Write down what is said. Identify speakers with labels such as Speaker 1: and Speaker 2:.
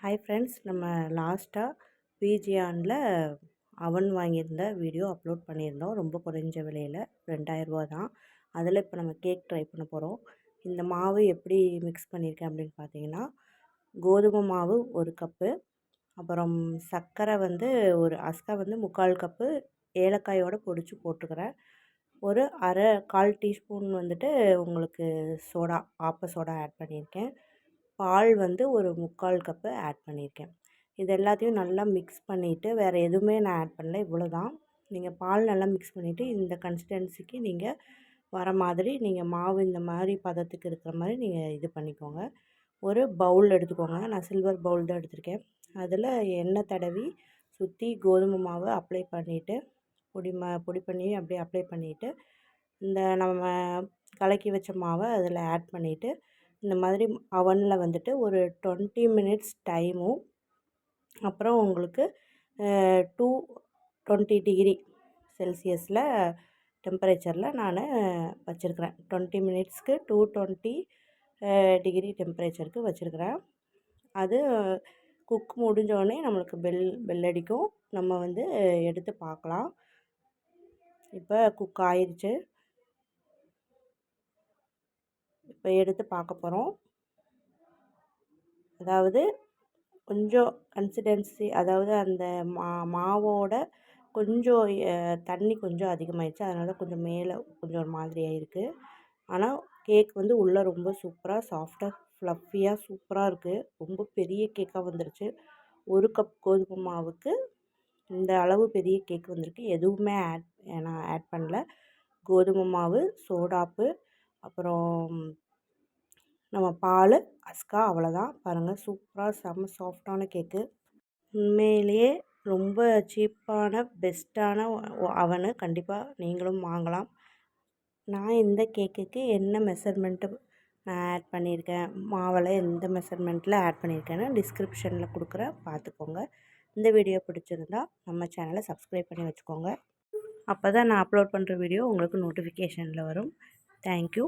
Speaker 1: Hi friends, நம்ம லாஸ்ட்டாக பிஜியானில் அவன் வாங்கியிருந்த வீடியோ அப்லோட் பண்ணியிருந்தோம். ரொம்ப குறைஞ்ச விலையில் ரூ. 2000 தான். அதில் இப்போ நம்ம கேக் ட்ரை பண்ண போகிறோம். இந்த மாவு எப்படி மிக்ஸ் பண்ணியிருக்கேன் அப்படின்னு பார்த்தீங்கன்னா, கோதுமை மாவு 1 கப்பு, அப்புறம் சர்க்கரை வந்து ஒரு அஸ்கா வந்து 3/4 கப்பு, ஏலக்காயோடு பொடிச்சு போட்டுக்கிறேன். ஒரு அரை 1/4 டீஸ்பூன் வந்துட்டு உங்களுக்கு சோடா, ஆப்ப சோடா ஆட் பண்ணியிருக்கேன். பால் வந்து ஒரு 3/4 கப்பு ஆட் பண்ணியிருக்கேன். இது எல்லாத்தையும் நல்லா மிக்ஸ் பண்ணிவிட்டு, வேறு எதுவுமே நான் ஆட் பண்ணல, இவ்வளோ தான். நீங்கள் பால் நல்லா மிக்ஸ் பண்ணிவிட்டு இந்த கன்சிஸ்டன்சிக்கு நீங்கள் வர மாதிரி நீங்கள் மாவு இந்த மாதிரி பதத்துக்கு இருக்கிற மாதிரி நீங்கள் இது பண்ணிக்கோங்க. ஒரு பவுல் எடுத்துக்கோங்க. நான் சில்வர் பவுல் தான் எடுத்திருக்கேன். அதில் எண்ணெய் தடவி சுற்றி கோதுமை மாவை அப்ளை பண்ணிவிட்டு பொடி பண்ணி அப்படியே அப்ளை பண்ணிவிட்டு, இந்த நம்ம கலக்கி வச்ச மாவை அதில் ஆட் பண்ணிவிட்டு, இந்த மாதிரி அவனில் வந்துட்டு ஒரு 20 மினிட்ஸ் டைமும், அப்புறம் உங்களுக்கு 220 டிகிரி செல்சியஸில் டெம்பரேச்சரில் நான் வச்சுருக்கிறேன். 20 மினிட்ஸ்க்கு 220 டிகிரி டெம்பரேச்சருக்கு வச்சுருக்கிறேன். அது குக் முடிஞ்சோடனே நம்மளுக்கு பெல் அடிக்கும். நம்ம வந்து எடுத்து பார்க்கலாம். இப்போ குக் ஆயிடுச்சு. இப்போ எடுத்து பார்க்க போகிறோம். அதாவது கொஞ்சம் கன்சிஸ்டன்சி, அதாவது அந்த மாவோட கொஞ்சம் தண்ணி கொஞ்சம் அதிகமாகிடுச்சு. அதனால கொஞ்சம் மேலே கொஞ்சம் ஒரு மாதிரியாக இருக்குது. ஆனால் கேக் வந்து உள்ளே ரொம்ப சூப்பராக சாஃப்டாக ஃப்ளஃபியாக சூப்பராக இருக்குது. ரொம்ப பெரிய கேக்காக வந்துருச்சு. 1 கப் கோதுமை மாவுக்கு இந்த அளவு பெரிய கேக் வந்திருக்கு. எதுவுமே நான் ஆட் பண்ணல. கோதுமை மாவு, சோடாப்பு, அப்புறம் நம்ம பால், அஸ்கா, அவ்வளோதான். பாருங்கள், சூப்பராக செம்ம சாஃப்டான கேக்கு. உண்மையிலேயே ரொம்ப சீப்பான பெஸ்ட்டான அவனு. கண்டிப்பாக நீங்களும் வாங்கலாம். நான் இந்த கேக்குக்கு என்ன மெஷர்மெண்ட்டு நான் ஆட் பண்ணியிருக்கேன், மாவில் எந்த மெஷர்மெண்ட்டில் ஆட் பண்ணியிருக்கேன்னு டிஸ்கிரிப்ஷனில் கொடுக்குறேன், பார்த்துக்கோங்க. இந்த வீடியோ பிடிச்சிருந்தா நம்ம சேனலை சப்ஸ்கிரைப் பண்ணி வச்சுக்கோங்க. அப்போ தான் நான் அப்லோட் பண்ணுற வீடியோ உங்களுக்கு நோட்டிஃபிகேஷனில் வரும். தேங்க்யூ.